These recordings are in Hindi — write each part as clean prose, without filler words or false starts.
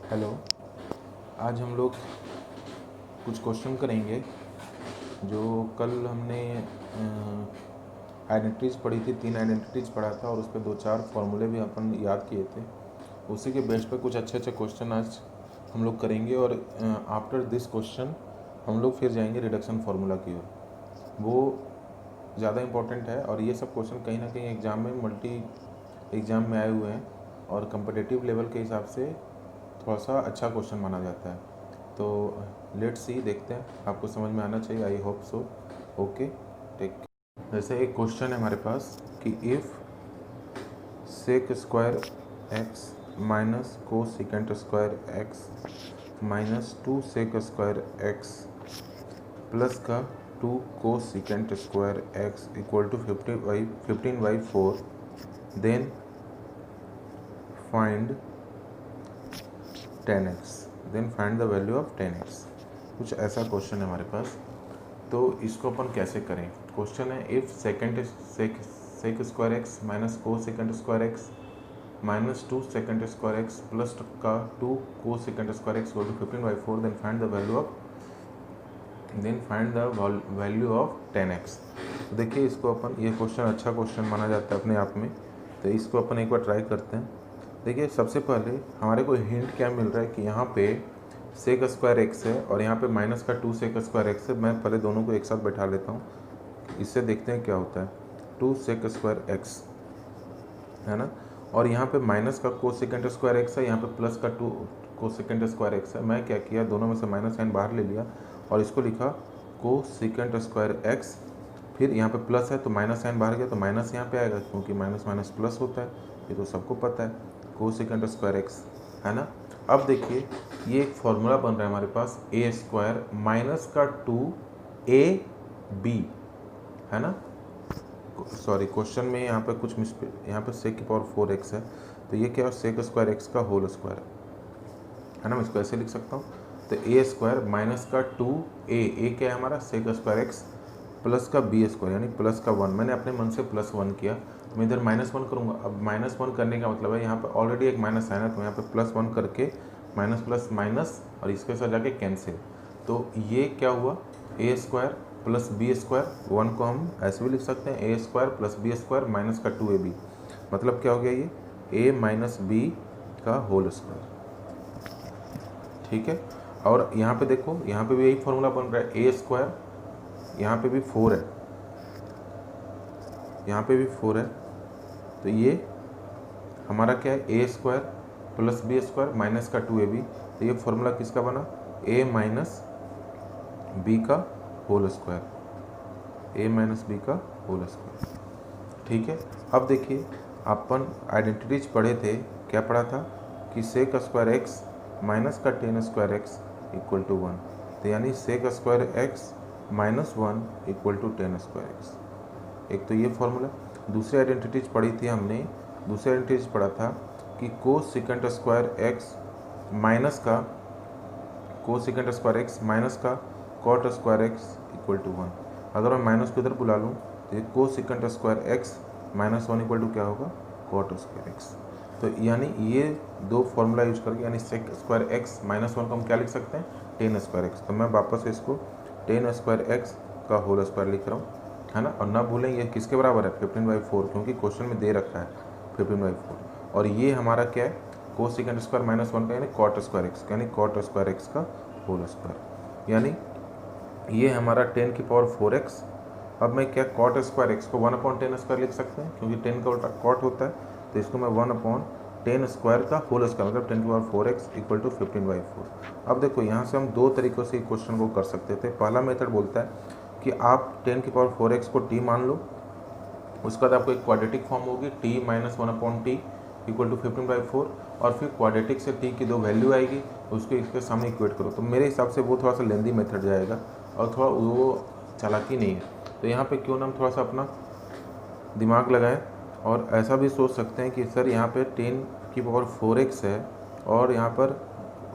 हेलो। आज हम लोग कुछ क्वेश्चन करेंगे जो कल हमने आइडेंटिटीज़ पढ़ी थी। 3 आइडेंटिटीज़ पढ़ा था और उस पर 2-4 फॉर्मूले भी अपन याद किए थे। उसी के बेस पर कुछ अच्छे अच्छे क्वेश्चन आज हम लोग करेंगे और आफ्टर दिस क्वेश्चन हम लोग फिर जाएंगे रिडक्शन फार्मूला की ओर। वो ज़्यादा इम्पोर्टेंट है और ये सब क्वेश्चन कहीं ना कहीं एग्ज़ाम में एग्ज़ाम में आए हुए हैं और कम्पिटिटिव लेवल के हिसाब से थोड़ा सा अच्छा क्वेश्चन माना जाता है। तो लेट्स सी, देखते हैं, आपको समझ में आना चाहिए, I hope so. Okay, take. जैसे एक क्वेश्चन है हमारे पास कि if sec square x minus को secant square x minus 2 sec square x plus का 2 को secant square x equal to 15/4, then find 10x, then find the value of 10x। कुछ ऐसा क्वेश्चन है हमारे पास। तो इसको अपन कैसे करें? क्वेश्चन है if sec square x minus को second square x minus 2 second square x plus का 2 को second square x equal to 15/4, then find the value of 10x। तो देखिए, इसको अपन, ये क्वेश्चन अच्छा क्वेश्चन माना जाता है अपने आप में, तो इसको अपन एक बार ट्राई करते हैं। देखिए, सबसे पहले हमारे को हिंट क्या मिल रहा है कि यहाँ पे सेक स्क्वायर एक्स है और यहाँ पे माइनस का 2 सेक स्क्वायर एक्स है। मैं पहले दोनों को एक साथ बैठा लेता हूँ, इससे देखते हैं क्या होता है। 2 सेक स्क्वायर एक्स है ना, और यहाँ पे माइनस का को सेकेंड स्क्वायर एक्स है, यहाँ पे प्लस का 2 को सेकेंड स्क्वायर एक्स है। मैं क्या किया, दोनों में से माइनस साइन बाहर ले लिया और इसको लिखा को सेकेंड स्क्वायर एक्स। फिर यहाँ पे प्लस है तो माइनस साइन बाहर गया तो माइनस यहाँ पे आएगा, क्योंकि माइनस माइनस प्लस होता है, ये तो सबको पता है, को सेकेंड स्क्वायर एक्स है ना। अब देखिए, ये एक फॉर्मूला बन रहा है हमारे पास, ए स्क्वायर माइनस का 2ab है ना। सॉरी, क्वेश्चन में यहाँ पे कुछ यहाँ पे सेक की पावर 4x है, तो ये क्या है, सेक स्क्वायर एक्स का होल स्क्वायर है ना। मैं इसको ऐसे लिख सकता हूँ, तो ए स्क्वायर माइनस का 2a क्या है हमारा, सेक स्क्वायर एक्स प्लस का बी स्क्वायर यानी प्लस का 1। मैंने अपने मन से +1 किया, तो मैं इधर -1 करूँगा। अब -1 करने का मतलब है यहाँ पे ऑलरेडी एक माइनस साइन है, तो यहाँ पे +1 करके माइनस प्लस माइनस और इसके साथ जाके कैंसिल। तो ये क्या हुआ, A square plus B square, 1 को हम ऐसे भी लिख सकते हैं, A square plus B square minus का 2ab। मतलब क्या हो गया, ये ए माइनस बी का होल स्क्वायर, ठीक है। और यहाँ पे देखो, यहाँ पे भी यही फॉर्मूला बन रहा है, ए स्क्वायर, यहाँ पे भी 4 है, यहाँ पे भी 4 है, तो ये हमारा क्या है, A square plus B square minus का 2ab। तो ये फॉर्मूला किसका बना, ए माइनस बी का whole square, A minus B का होल स्क्वायर, ठीक है। अब देखिए, अपन आइडेंटिटीज पढ़े थे, क्या पढ़ा था कि सेक स्क्वायर एक्स माइनस का 10 स्क्वायर एक्स इक्वल टू 1। तो यानी sec square x minus 1 equal to 10 square x. एक तो ये फॉर्मूला। दूसरी आइडेंटिटीज पढ़ी थी हमने, दूसरी आइडेंटिटीज पढ़ा था कि को सेकेंड स्क्वायर एक्स माइनस का को सेकेंड स्क्वायर एक्स माइनस का cot square x equal to 1। अगर मैं माइनस को इधर बुला लूँ तो ये को second square x minus 1 equal to क्या होगा, कॉट स्क्वायर एक्स। तो यानी ये दो फॉर्मूला यूज करके, यानी सेक स्क्वायर एक्स माइनस 1 को हम क्या लिख सकते हैं, 10 स्क्वायर एक्स। तो मैं वापस से इसको 10 स्क्वायर एक्स का होल स्क्वायर लिख रहा हूँ, है ना। और ना भूलें ये किसके बराबर है, 15/4, क्योंकि क्वेश्चन में दे रखा है 15/4। और ये हमारा क्या है, को सेकेंड स्क्वायर माइनस 1 का यानी कॉट स्क्वायर एक्स, यानी कॉट स्क्वायर एक्स का होल स्क्वायर, यानी ये हमारा 10 की पावर 4x। अब मैं क्या, कॉट स्क्वायर एक्स को 1/10 स्क्वायर लिख सकते हैं, क्योंकि 10 का उल्टा कॉट होता है, तो इसको मैं 1/10 स्क्वायर का होल स्क्वायर, मतलब 10 की पावर 4x इक्वल टू 15/4। अब देखो, यहाँ से हम दो तरीक़ों से क्वेश्चन को कर सकते थे। पहला मेथड बोलता है कि आप 10 की पावर 4x को t मान लो, उसके बाद आपको एक क्वाड्रेटिक फॉर्म होगी t minus 1/t equal to 15/4, और फिर क्वाड्रेटिक से t की दो वैल्यू आएगी, उसको इसके सामने इक्वेट करो। तो मेरे हिसाब से वो थोड़ा सा लेंदी मेथड जाएगा और थोड़ा वो चालाकी नहीं है। तो यहाँ पे क्यों ना हम थोड़ा सा अपना दिमाग लगाएं और ऐसा भी सोच सकते हैं कि सर यहाँ पे 10 की पावर 4x है और यहाँ पर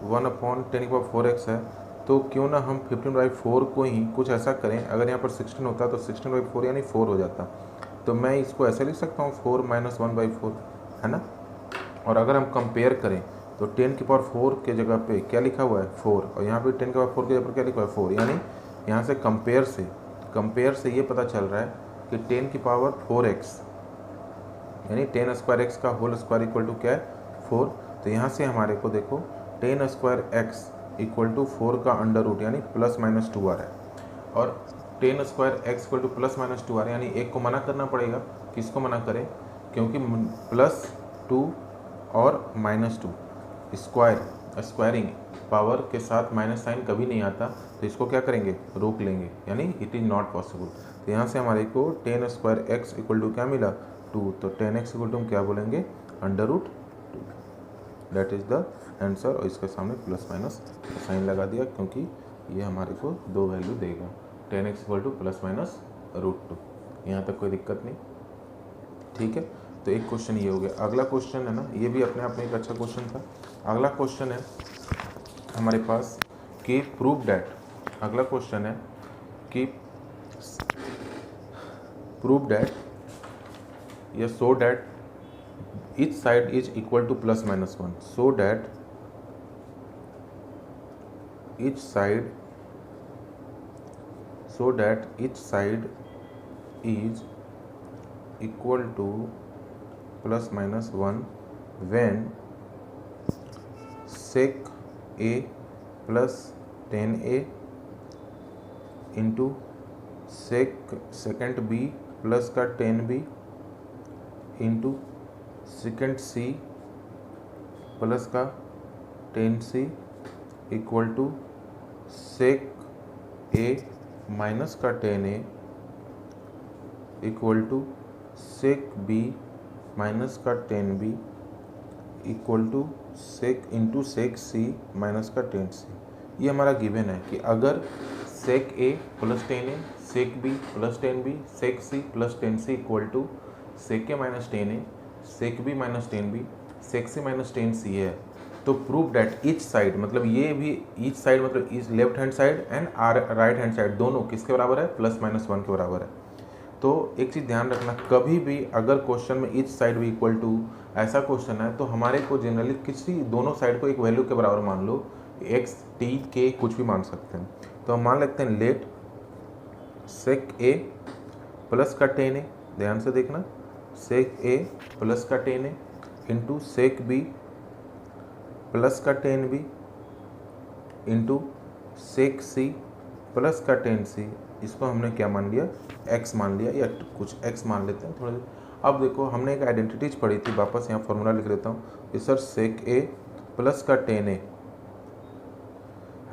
1/10 की पावर 4x है, तो क्यों ना हम 15/4 को ही कुछ ऐसा करें। अगर यहाँ पर 16 होता तो 16/4 यानी 4 हो जाता, तो मैं इसको ऐसे लिख सकता हूँ 4 - 1/4, है ना। और अगर हम कंपेयर करें तो 10 की पावर 4 के जगह पे क्या लिखा हुआ है 4, और यहाँ पे 10 की पावर 4 के जगह पर क्या लिखा हुआ है 4, यानी यहाँ से कंपेयर से ये पता चल रहा है कि 10 की पावर 4x यानी 10 स्क्वायर एक्स का होल स्क्वायर इक्वल टू क्या है 4। तो यहाँ से हमारे को देखो 10 स्क्वायर एक्स इक्वल टू 4 का अंडर रूट यानी प्लस माइनस 2 आ रहा है, और 10 square x equal to plus minus 2 आ रहा है, यानी एक को मना करना पड़ेगा। किसको मना करें, क्योंकि प्लस 2 और माइनस 2 स्क्वायरिंग पावर के साथ माइनस साइन कभी नहीं आता, तो इसको क्या करेंगे रोक लेंगे, यानी इट इज़ नॉट पॉसिबल। तो यहाँ से हमारे को 10 स्क्वायर एक्स इक्वल टू क्या मिला 2, तो 10x इक्वल टू हम क्या बोलेंगे under root 2, that is the answer. और इसके सामने प्लस माइनस साइन लगा दिया क्योंकि ये हमारे को दो वैल्यू देगा, 10x equal to plus minus root 2। यहाँ तक कोई दिक्कत नहीं, ठीक है। तो एक क्वेश्चन ये हो गया। अगला क्वेश्चन है ना, ये भी अपने आप में एक अच्छा क्वेश्चन था। अगला क्वेश्चन है हमारे पास कि प्रूव डैट, अगला क्वेश्चन है कि प्रूव डैट या so that each side is equal to plus minus 1, so that each side is equal to plus minus 1 when sec a plus 10a into secant b plus का 10b into सेकेंड सी प्लस का 10c equal to sec A minus का 10a equal to sec B minus का 10b equal to sec into sec C minus का 10c। ये हमारा गिवन है कि अगर sec A plus 10a, sec B plus 10b, sec C plus 10c equal to sec A minus 10a, sec B minus 10b, sec C minus 10c है, तो प्रूव डैट ईच साइड, मतलब ये भी ईच साइड मतलब इस left hand side and right hand side दोनों किसके बराबर है प्लस माइनस 1 के बराबर है। तो एक चीज़ ध्यान रखना, कभी भी अगर क्वेश्चन में ईच साइड भी इक्वल टू ऐसा क्वेश्चन है तो हमारे को जनरली किसी दोनों साइड को एक वैल्यू के बराबर मान लो, एक्स टी के कुछ भी मान सकते हैं। तो हम मान लेते हैं लेट सेक ए प्लस का 10a, ध्यान से देखना, सेक ए प्लस का 10a into sec B plus का 10b into sec C plus का 10c, इसको हमने क्या मान लिया x मान लिया, या कुछ x मान लेते हैं थोड़ा। अब देखो हमने एक आइडेंटिटीज पढ़ी थी, वापस यहाँ फॉर्मूला लिख लेता हूँ। सर सेक ए प्लस का 10a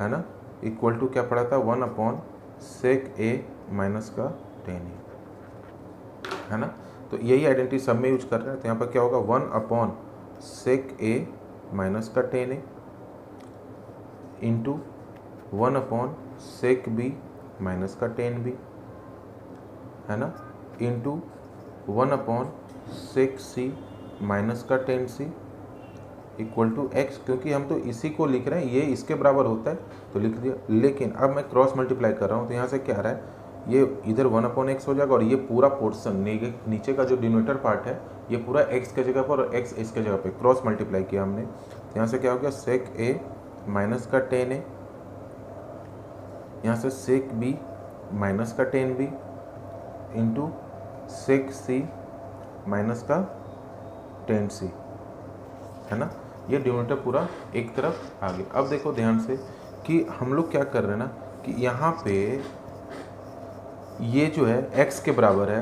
है ना इक्वल टू क्या पड़ा था 1 अपॉन सेक ए माइनस का 10a है ना। तो यही आइडेंटिटी सब में यूज कर रहे हैं। तो यहाँ पर क्या होगा 1 अपॉन सेक ए माइनस का 10a into 1 upon sec B minus का 10b है ना, इंटू 1 अपॉन सेक सी माइनस का 10c इक्वल टू x, क्योंकि हम तो इसी को लिख रहे हैं, ये इसके बराबर होता है तो लिख दिया। लेकिन अब मैं क्रॉस मल्टीप्लाई कर रहा हूँ तो यहाँ से क्या आ रहा है, ये इधर 1 अपॉन एक्स हो जाएगा और ये पूरा पोर्शन नीचे का जो डिनोमिनेटर पार्ट है ये पूरा x के जगह पर और x इसके जगह पे क्रॉस मल्टीप्लाई किया हमने। तो यहाँ से क्या हो गया सेक a माइनस का 10a, यहाँ से सेक b माइनस का 10b इंटू सेक सी माइनस का 10c है ना। ये डिनोमिनेटर पूरा एक तरफ आ गया। अब देखो ध्यान से कि हम लोग क्या कर रहे हैं ना कि यहाँ पे ये जो है x के बराबर है,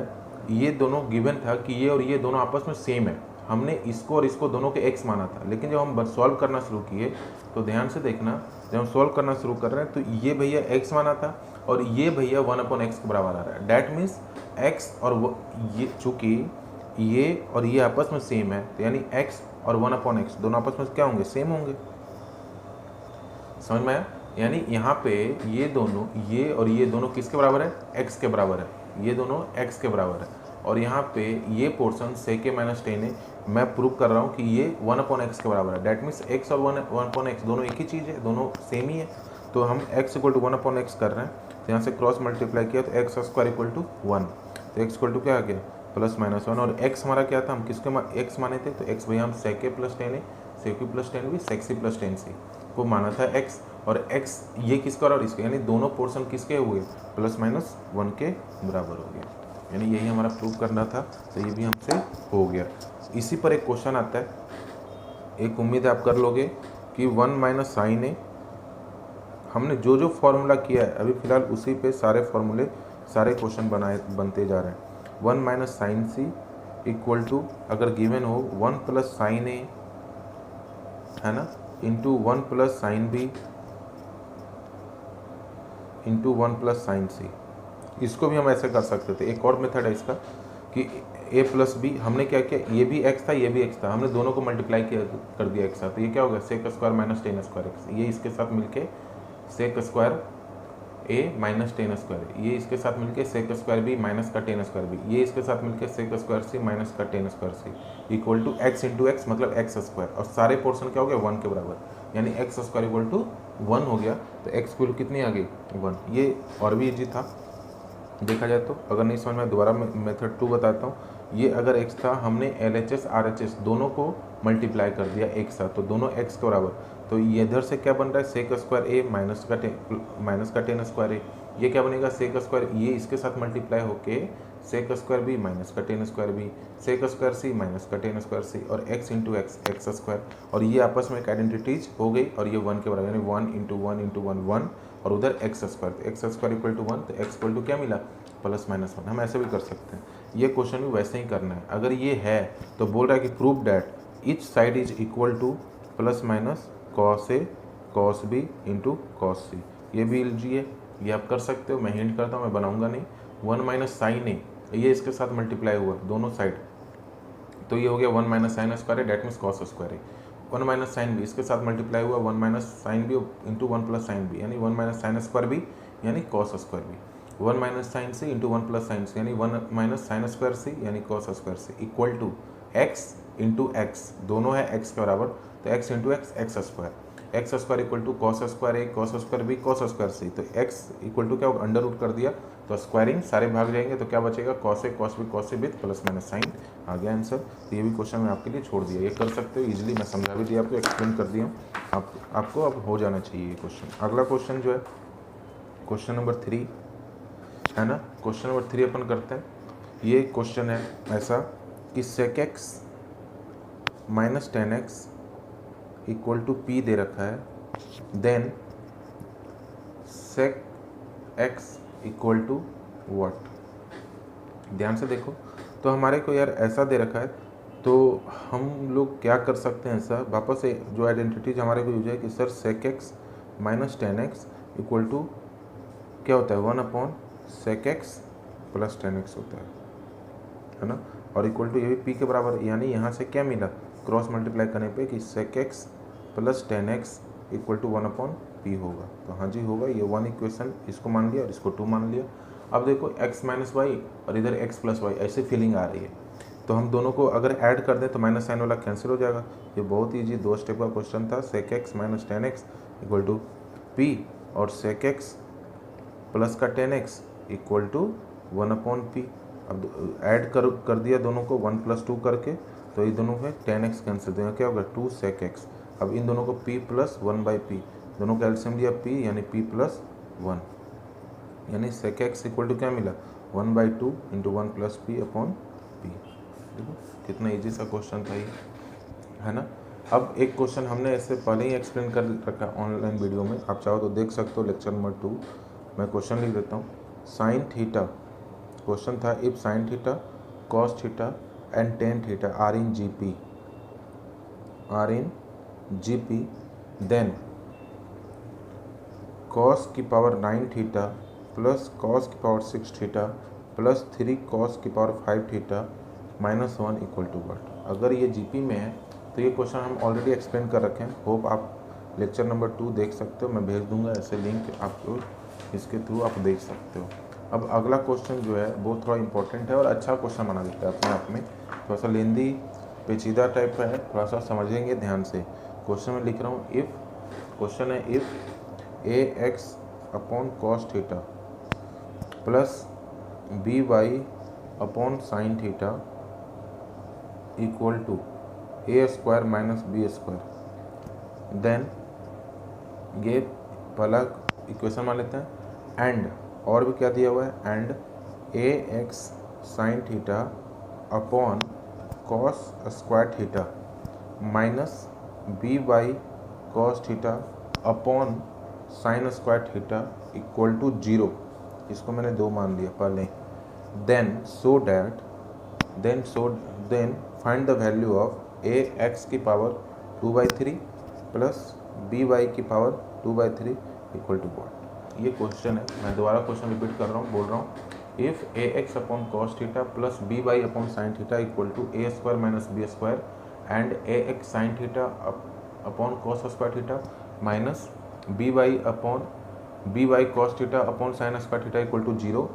ये दोनों गिवन था कि ये और ये दोनों आपस में सेम है, हमने इसको और इसको दोनों के x माना था। लेकिन जब हम सॉल्व करना शुरू किए तो ध्यान से देखना, जब हम सॉल्व करना शुरू कर रहे हैं तो ये भैया x माना था और ये भैया 1 अपॉन एक्स के बराबर आ रहा है। डैट मीन्स x और ये चूँकि ये और ये आपस में सेम है तो यानी x और 1 अपॉन एक्स दोनों आपस में क्या होंगे सेम होंगे, समझ में आया। यानी यहाँ पे ये दोनों ये और ये दोनों किसके बराबर है x के बराबर है, ये दोनों x के बराबर है। और यहाँ पे ये portion sec A minus 10a मैं प्रूव कर रहा हूँ कि ये 1 अपॉन एक्स के बराबर है। डैट मीन्स x और 1 अपॉन एक्स दोनों एक ही चीज़ है, दोनों सेम ही है। तो हम x equal to 1 upon x कर रहे हैं, तो यहाँ से क्रॉस मल्टीप्लाई किया तो एक्स स्क्वायर इक्वल टू 1, तो x इक्वल टू क्या आ गया प्लस माइनस 1। और x हमारा क्या था, हम किसके x माने थे, तो x भैया हम सेक ए प्लस 10a सेक्यू प्लस टेन बी सेक्सी प्लस टेन सी को माना था एक्स, और एक्स ये किसका और इसके, यानी दोनों पोर्शन किसके हुए, प्लस माइनस 1 के बराबर हो गया। यानी यही हमारा प्रूव करना था, तो ये भी हमसे हो गया। इसी पर एक क्वेश्चन आता है, एक उम्मीद है आप कर लोगे कि 1 माइनस साइन ए, हमने जो जो फॉर्मूला किया है अभी फिलहाल उसी पे सारे फॉर्मूले सारे क्वेश्चन बनते जा रहे हैं। 1 minus sine C equal to, अगर गिवन हो 1 प्लस साइन ए, है ना, into 1 plus sine B into 1 plus sine C. इसको भी हम ऐसे कर सकते थे। एक और मेथड है इसका कि a प्लस बी, हमने क्या किया, ये भी x था ये भी x था, हमने दोनों को मल्टीप्लाई किया कर दिया एक साथ, तो ये क्या होगा sec square minus tan square x, ये इसके साथ मिलके sec square a minus tan square, ये इसके साथ मिलके सेक स्क्वायर b माइनस का टेन स्क्वायर b, ये इसके साथ मिलके सेक स्क्वायर c माइनस का tan square c equal to x into x मतलब एक्स स्क्वायर, और सारे पोर्शन क्या हो गया 1 के बराबर, यानी एक्स स्क्वायर इक्वल टू 1 हो गया। तो एक्स की वैल्यू कितनी आ गई 1। ये और भी इजी था देखा जाए तो, अगर नहीं समझ में दोबारा मेथड 2 बताता हूँ। ये अगर x था, हमने LHS RHS दोनों को मल्टीप्लाई कर दिया एक साथ, तो दोनों x के बराबर, तो ये इधर से क्या बन रहा है सेक स्क्वायर a माइनस का टेन स्क्वायर a, ये क्या बनेगा सेक स्क्वायर, ये इसके साथ मल्टीप्लाई होके सेक स्क्वायर b माइनस का tan square b, sec square c minus का टेन स्क्वायर c, और x into x x square, और ये आपस में एक आइडेंटिटीज हो गई, और ये 1 के बराबर, यानी 1 इंटू 1 इंटू 1 1, और उधर एक्स स्क्वायर, तो एक्स स्क्वायर इक्वल टू 1, तो एक्स इक्वल टू क्या मिला प्लस माइनस 1। हम ऐसे भी कर सकते हैं, ये क्वेश्चन भी वैसे ही करना है। अगर ये है तो बोल रहा है कि prove that each side is equal to plus minus cos A cos B into cos C, ये भी इजी है, ये आप कर सकते हो। मैं हिंट करता हूँ, मैं बनाऊंगा नहीं। 1 माइनस साइन ए, ये इसके साथ मल्टीप्लाई हुआ दोनों साइड, तो ये हो गया 1 माइनस साइन स्क्वायर है, डेट मीन्स कॉस स्क्वायर है। 1 माइनस साइन बी, इसके साथ मल्टीप्लाई हुआ 1 minus sine B into 1 plus sine B, यानी 1 माइनस साइन स्क्वायर बी यानी cos square B, 1 minus sine C into 1 plus sine C, यानी 1 माइनस साइन स्क्वायर सी यानी cos square C, equal to x into x, दोनों है एक्स के बराबर, तो x into x x square, x square equal to cos square A cos square B cos square सी, तो एक्स इक्वल टू क्या होगा अंडर रूट कर दिया, तो स्क्वायरिंग सारे भाग जाएंगे, तो क्या बचेगा cos A cos B cos C with plus minus sine, आ गया आंसर। तो ये भी क्वेश्चन मैं आपके लिए छोड़ दिया, ये कर सकते हो इजीली, मैं समझा भी दिया आपको, एक्सप्लेन कर दिया आपको अब हो जाना चाहिए ये क्वेश्चन। अगला क्वेश्चन जो है क्वेश्चन नंबर 3 है ना, क्वेश्चन नंबर 3 अपन करते हैं। ये क्वेश्चन है ऐसा कि sec x minus ten x equal to P दे रखा है, then sec x equal to what. ध्यान से देखो, तो हमारे को यार ऐसा दे रखा है, तो हम लोग क्या कर सकते हैं ऐसा, वापस से जो आइडेंटिटीज हमारे को यूज है कि sir sec x minus ten x equal to क्या होता है 1 upon sec x plus tan x होता है ना, और इक्वल टू ये भी पी के बराबर, यानी यहाँ से क्या मिला क्रॉस मल्टीप्लाई करने पे कि sec x plus tan x equal to 1 upon p होगा, तो हाँ जी होगा, ये 1 इक्वेशन इसको मान लिया और इसको 2 मान लिया। अब देखो x माइनस वाई और इधर x प्लस वाई, ऐसे फीलिंग आ रही है, तो हम दोनों को अगर ऐड कर दें तो माइनस साइन वाला कैंसिल हो जाएगा। ये बहुत ईजी 2 स्टेप का क्वेश्चन था, sec x minus ten x equal to p, और सेक एक्स प्लस का tan x equal to 1 upon p. अब ऐड कर दिया दोनों को 1 प्लस 2 करके, तो ये दोनों में टेन एक्स कैंसिल, तो क्या होगा 2 सेक एक्स। अब इन दोनों को p प्लस 1 बाई पी, दोनों का एलसीएम लिया p यानी p प्लस 1, यानी सेक एक्स इक्वल टू क्या मिला 1 by 2 into 1 plus P upon P. देखो कितना इजी सा क्वेश्चन था ये, है ना। अब एक क्वेश्चन हमने ऐसे पहले ही एक्सप्लेन कर रखा ऑनलाइन वीडियो में, आप चाहो तो देख सकते हो, लेक्चर नंबर 2। मैं क्वेश्चन लिख देता हूँ। साइन थीटा क्वेश्चन था, if sine theta cos theta and tan theta are in GP then cos की पावर 9 थीटा प्लस कॉस की पावर 6 थीटा प्लस 3 कॉस की power 5 theta minus 1 equal to what. अगर ये जीपी में है तो ये क्वेश्चन हम ऑलरेडी एक्सप्लेन कर रखे हैं, होप आप लेक्चर नंबर 2 देख सकते हो, मैं भेज दूंगा ऐसे लिंक आपको, इसके थ्रू आप देख सकते हो। अब अगला क्वेश्चन जो है वो थोड़ा इंपॉर्टेंट है और अच्छा क्वेश्चन बना देता है अपने आप में, थोड़ा सा लेंदी पेचीदा टाइप का है, थोड़ा सा समझेंगे ध्यान से। क्वेश्चन में लिख रहा हूँ, इफ़ क्वेश्चन है if a x upon cos theta plus B y upon sine theta equal to A square minus B square, then ये पहला इक्वेशन मान लेते हैं, एंड और भी क्या दिया हुआ है, and a x sine theta upon cos square theta minus b by cos theta upon sine square theta equal to 0। इसको मैंने 2 मान लिया पहले। Then find the value of a x की पावर 2/3 प्लस बी वाई की पावर 2/3 इक्वल टू व्हाट। ये क्वेश्चन है, मैं दोबारा क्वेश्चन रिपीट कर रहा हूँ, बोल रहा हूँ। If a x upon cos theta plus B y upon sine theta equal to A square minus B square and a x sine theta upon cos square theta minus b y cos theta upon sine square theta equal to 0,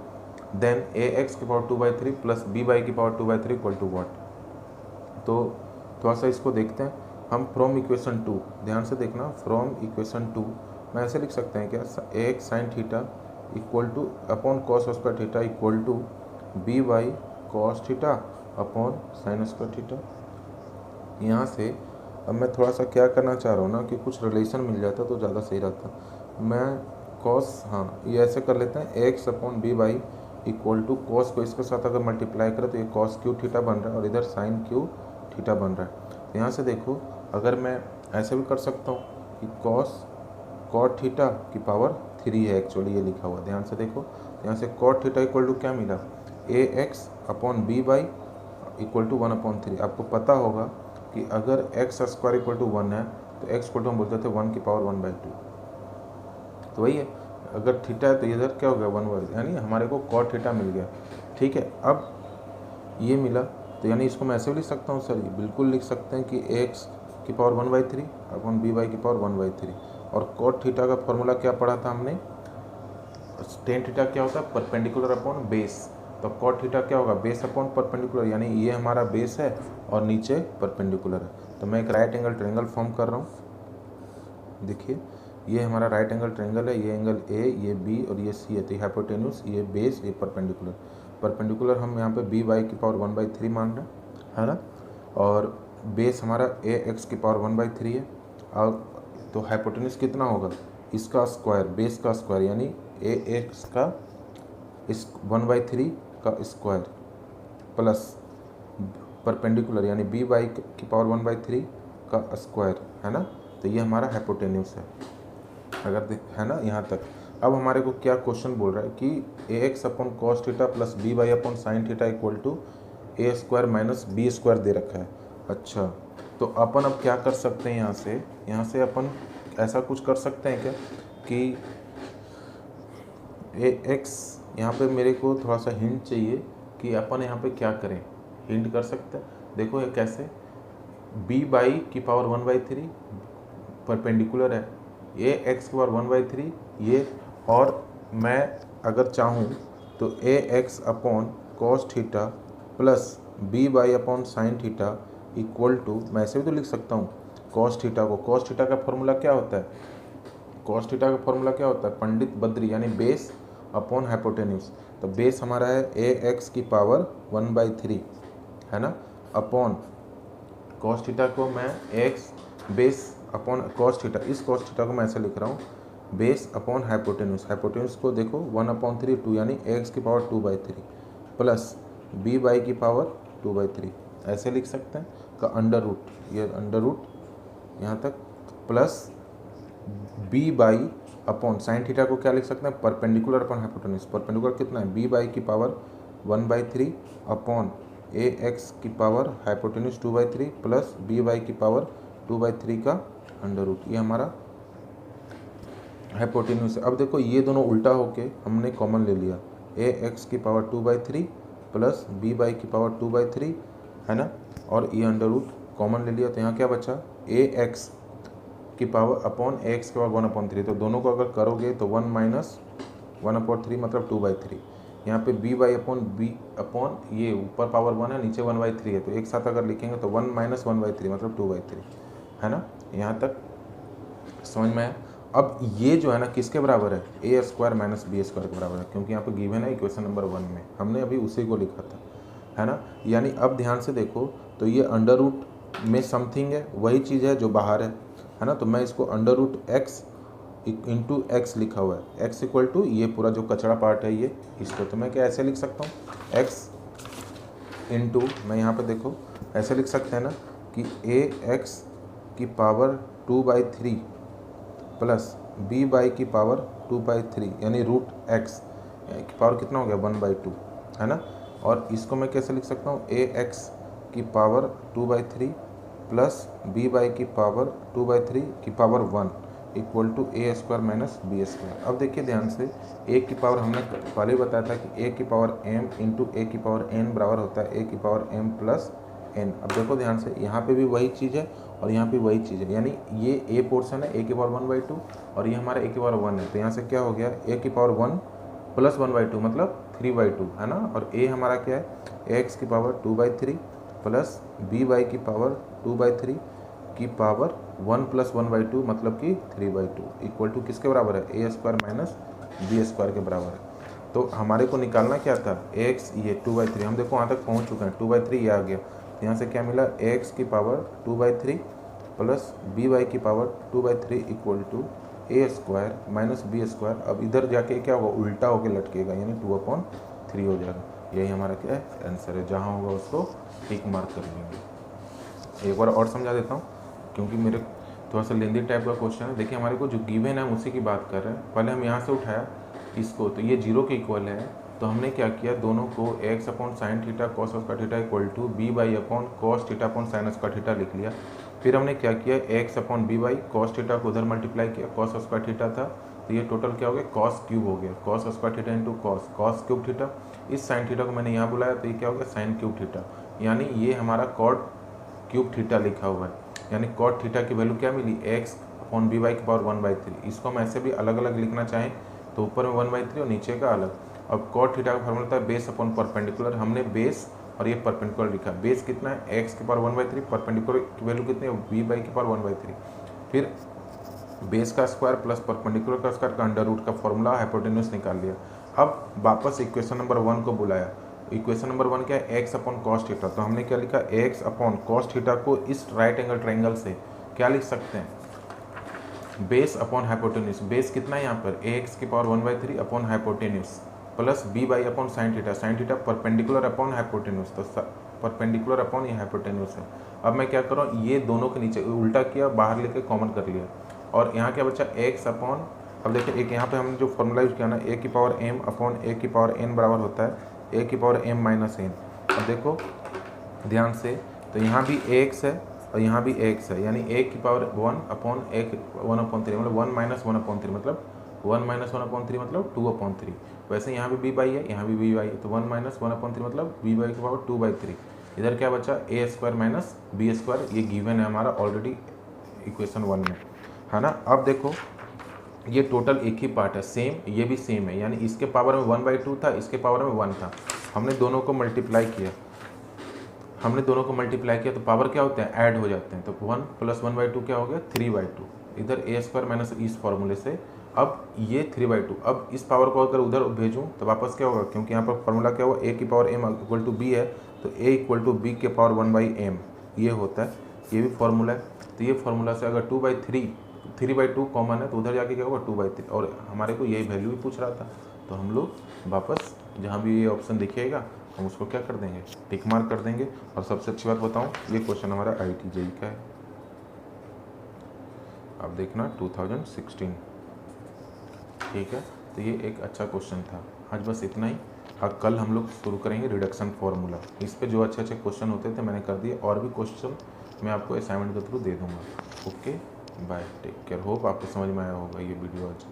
then a x की पावर 2/3 प्लस बी वाई की पावर 2/3 इक्वल टू व्हाट। तो थोड़ा सा इसको देखते हैं हम। फ्रॉम इक्वेशन 2, ध्यान से देखना, फ्रॉम इक्वेशन 2 मैं ऐसे लिख सकते हैं क्या, A x sine theta equal to upon cos square theta equal to B y cos theta upon sine square theta. यहाँ से अब मैं थोड़ा सा क्या करना चाह रहा हूँ ना कि कुछ रिलेशन मिल जाता तो ज़्यादा सही रहता। मैं कॉस, हाँ ये ऐसे कर लेते हैं, x upon B y equal to cos को इसके साथ अगर मल्टीप्लाई करें तो ये कॉस क्यू थीटा बन रहा है और इधर साइन क्यू थीटा बन रहा है। यहाँ से देखो, अगर मैं ऐसे भी कर सकता हूँ कि कॉस कॉट थीटा की पावर 3 है, एक्चुअली ये लिखा हुआ, ध्यान से देखो। यहाँ से कॉट थीटा इक्वल टू क्या मिला, A x upon B y equal to 1/3। आपको पता होगा कि अगर एक्स स्क्वायर इक्वल टू 1 है तो एक्स को हम बोलते थे 1 की पावर 1/2, तो वही है। अगर थीटा है तो इधर क्या हो गया 1/2, यानी हमारे को कॉट थीटा मिल गया। ठीक है, अब ये मिला तो यानी इसको मैं ऐसे भी लिख सकता हूँ सर, बिल्कुल लिख सकते हैं कि एक्स की पावर 1/3 अपॉन बी वाई की पावर 1/3। और कॉट थीटा का फॉर्मूला क्या पढ़ा था हमने, टेन थीटा क्या होता है, परपेंडिकुलर अपॉन बेस। तो कॉट थीटा क्या होगा, बेस अपॉन परपेंडिकुलर, यानी ये हमारा बेस है और नीचे परपेंडिकुलर है। तो मैं एक राइट एंगल ट्रायंगल फॉर्म कर रहा हूँ। देखिए ये हमारा राइट एंगल ट्रायंगल है, ये एंगल ए, ये बी और ये सी है। तो हाइपोटेन्यूज, ये बेस, ये परपेंडिकुलर हम यहाँ पे बी वाई की पावर 1/3 मान रहे हैं, है ना। और बेस हमारा ए एक्स की पावर 1/3 है। और तो हाइपोटेन्यूज कितना होगा, इसका स्क्वायर, बेस का स्क्वायर, यानी ए एक्स का इस 1/3 का स्क्वायर प्लस परपेंडिकुलर यानी बी वाई की पावर 1/3 का स्क्वायर, है ना। तो ये हमारा हाइपोटेन्यूज है, अगर है ना यहाँ तक। अब हमारे को क्या क्वेश्चन बोल रहा है कि A x upon cos theta plus B y upon sine theta equal to A square minus B square दे रखा है। अच्छा, तो अपन अब क्या कर सकते हैं, यहाँ से अपन ऐसा कुछ कर सकते हैं क्या कि ए एक्स, यहाँ पे मेरे को थोड़ा सा हिंट चाहिए कि अपन यहाँ पे क्या करें, हिंट कर सकते हैं। देखो ये कैसे, बी बाई की पावर 1/3 परपेंडिकुलर है, ए एक्स की पावर 1/3 ये, और मैं अगर चाहूँ तो A x upon cos theta plus B y upon sine theta equal to, मैं ऐसे भी तो लिख सकता हूँ कॉस थीटा को। कॉस थीटा का फॉर्मूला क्या होता है, कॉस थीटा का फॉर्मूला क्या होता है, पंडित बद्री, यानी बेस अपॉन हाइपोटेन्यूज। तो बेस हमारा है ए एक्स की पावर 1/3, है ना, अपॉन कॉस थीटा को मैं x base upon cos theta, इस कॉस थीटा को मैं ऐसे लिख रहा हूँ, बेस अपॉन हाइपोटेन्यूज को देखो 1/3 2, यानी एक्स की पावर 2/3 प्लस बी वाई की पावर 2/3, ऐसे लिख सकते हैं का अंडर रूट, ये अंडर रूट यहाँ तक, plus b by upon sine theta को क्या लिख सकते हैं, परपेंडिकुलर अपॉन हाइपोटेन्यूज। परपेंडिकुलर कितना है, बी बाई की पावर 1/3 अपॉन ए एक्स की power hypotenuse 2/3 plus B y की पावर 2/3 का अंडर रूट, ये हमारा हाइपोटेन्यूज है। अब देखो ये दोनों उल्टा होके हमने कॉमन ले लिया, ए एक्स की पावर 2/3 प्लस बी वाई की पावर 2/3, है ना, और ये अंडर रूट कॉमन ले लिया। तो यहाँ क्या बचा, ए एक्स की पावर अपॉन ए एक्स की पावर 1/3। तो दोनों को अगर करोगे तो 1 माइनस 1/3 मतलब 2/3। यहाँ पे बी वाई अपॉन ये ऊपर पावर 1 है, नीचे 1/3 है, तो एक साथ अगर लिखेंगे तो 1 माइनस 1/3 मतलब 2/3, है ना। यहाँ तक समझ में आया। अब ये जो है ना किसके बराबर है, A square minus B square के बराबर है, क्योंकि यहाँ पे गिवन है इक्वेशन नंबर 1 में, हमने अभी उसी को लिखा था, है ना। यानी अब ध्यान से देखो तो ये अंडर रूट में समथिंग है, वही चीज़ है जो बाहर है, है ना। तो मैं इसको under root x into x लिखा हुआ है, एक्स इक्वल टू ये पूरा जो कचरा पार्ट है ये इसको, तो मैं क्या ऐसे लिख सकता हूँ एक्स इंटू, मैं यहाँ पे देखो ऐसे लिख सकते हैं ना कि ए एक्स की पावर 2/3 प्लस बी बाई की पावर 2/3 यानी रूट एक्स की पावर कितना हो गया 1/2, है ना। और इसको मैं कैसे लिख सकता हूँ ए एक्स की पावर 2/3 प्लस बी बाई की पावर 2/3 की power 1 equal to A square minus B square. अब देखिए ध्यान से, ए की पावर हमने पहले ही बताया था कि ए की पावर एम इंटू ए की पावर एन बराबर होता है ए की पावर एम प्लस एन। अब देखो ध्यान से, यहाँ पे भी वही चीज़ है और यहाँ पे वही चीज़ है, यानी ये ए पोर्शन है ए की पावर 1/2 और ये हमारा ए की पावर 1 है। तो यहाँ से क्या हो गया ए की पावर 1 प्लस 1/2 मतलब 3/2, है ना। और ए हमारा क्या है एक्स की पावर 2/3 प्लस बी वाई की पावर 2/3 की पावर 1 प्लस 1/2 मतलब कि 3/2 इक्वल टू किसके बराबर है A square minus B square के बराबर है। तो हमारे को निकालना क्या था एक्स, ये 2/3, हम देखो वहाँ तक पहुँच चुके हैं, 2/3 ये आ गया। तो यहाँ से क्या मिला एक्स की पावर 2/3 प्लस बी वाई की power 2/3 equal to A square minus B square. अब इधर जाके क्या होगा उल्टा होके लटकेगा यानी 2/3 हो जाएगा। यही हमारा क्या है आंसर है, जहाँ होगा उसको टिक मार्क कर लेंगे। एक बार और समझा देता हूँ क्योंकि मेरे थोड़ा सा लेंदी टाइप का क्वेश्चन है। देखिए हमारे को जो गिवन है हम उसी की बात कर रहे हैं। पहले हम यहाँ से उठाया इसको, तो ये 0 के इक्वल है, तो हमने क्या किया दोनों को x upon sine theta cos का theta equal to B by upon cos theta upon sine का थीटा लिख लिया। फिर हमने क्या किया x upon B by cos theta को उधर मल्टीप्लाई किया, कॉस स्क्वायर थीटा था तो ये टोटल क्या हो गया कॉस क्यूब हो गया, cos square theta into cos cube theta. इस साइन थीटा को मैंने यहाँ बुलाया तो ये क्या हो गया साइन क्यूब थीटा, यानी ये हमारा कॉट क्यूब थीटा लिखा हुआ है। यानी कॉट थीटा की वैल्यू क्या मिली एक्स अपॉन बी वाई की पावर 1/3। इसको हम ऐसे भी अलग अलग लिखना चाहें तो ऊपर में 1/3 और नीचे का अलग। अब कॉट थीटा का फॉर्मूला था बेस अपॉन परपेंडिकुलर, हमने बेस और ये परपेंडिकुलर लिखा। बेस कितना है एक्स की पावर 1/3, परपेंडिकुलर की वैल्यू कितनी है बी बाई की पावर 1/3। फिर बेस का स्क्वायर प्लस परपेंडिकुलर का स्क्वायर का अंडर रूट का फॉर्मूला हाइपोटेन्यूस निकाल लिया। अब वापस इक्वेशन नंबर 1 को बुलाया। इक्वेशन नंबर 1 क्या है एक्स अपॉन कॉस थीटा, तो हमने क्या लिखा एक्स अपॉन कॉस थीटा को इस राइट एंगल ट्रायंगल से क्या लिख सकते हैं बेस अपॉन हाइपोटेन्यूस। बेस कितना है यहाँ पर एक्स की power 1/3 upon hypotenuse plus b by upon sine theta perpendicular upon hypotenuse, तो परपेंडिकुलर अपॉन ये हाइपोटेन्यूस है। अब मैं क्या कर रहा हूँ ये दोनों के नीचे उल्टा किया, बाहर लेके कॉमन कर लिया और यहाँ क्या बचा एक्स अपॉन, अब देखिए एक यहाँ पे हमने जो फॉर्मूला यूज किया ना ए की पावर एम अपॉन ए की पावर एन बराबर होता है ए की पावर एम माइनस एन। अब देखो ध्यान से, तो यहाँ भी एक्स है और यहाँ भी एक्स है, यानी ए की पावर 1 अपॉन एक 1/3 मतलब 1 माइनस 1/3 मतलब 1 माइनस 1/3 मतलब 2/3। वैसे यहाँ भी बी बाई है यहाँ भी बी बाई है, तो 1 माइनस 1/3 मतलब बी बाई की पावर 2/3। इधर क्या बचा ए स्क्वायर माइनस बी स्क्वायर, ये गिवन है हमारा ऑलरेडी इक्वेशन 1 में, है ना। अब देखो ये टोटल एक ही पार्ट है सेम, ये भी सेम है, यानी इसके पावर में 1/2 था इसके पावर में 1 था। हमने दोनों को मल्टीप्लाई किया तो पावर क्या होते हैं ऐड हो जाते हैं, तो 1 प्लस 1/2 क्या हो गया 3/2। इधर ए स्क्वायर माइनस इस फॉर्मूले से अब ये 3/2, अब इस पावर को अगर उधर भेजूँ तो वापस क्या होगा, क्योंकि यहाँ पर फॉर्मूला क्या हुआ ए की power m equal to b है, तो ए इक्वल टू बी के पावर 1/m ये होता है, ये भी फॉर्मूला है। तो ये फॉर्मूला से अगर 3/2 कॉमन है तो उधर जाके क्या होगा 2/3, और हमारे को यही वैल्यू भी पूछ रहा था, तो हम लोग वापस जहाँ भी ये ऑप्शन दिखेगा हम उसको क्या कर देंगे टिक मार्क कर देंगे। और सबसे अच्छी बात बताऊँ ये क्वेश्चन हमारा IIT JEE का है, अब देखना 2016, ठीक है। तो ये एक अच्छा क्वेश्चन था। आज बस इतना ही, अब कल हम लोग शुरू करेंगे रिडक्शन फार्मूला। इस पे जो अच्छे क्वेश्चन होते थे मैंने कर दिए, और भी क्वेश्चन मैं आपको असाइनमेंट के थ्रू दे दूँगा। Okay bye, take care, hope आपको समझ में आया होगा ये वीडियो आज।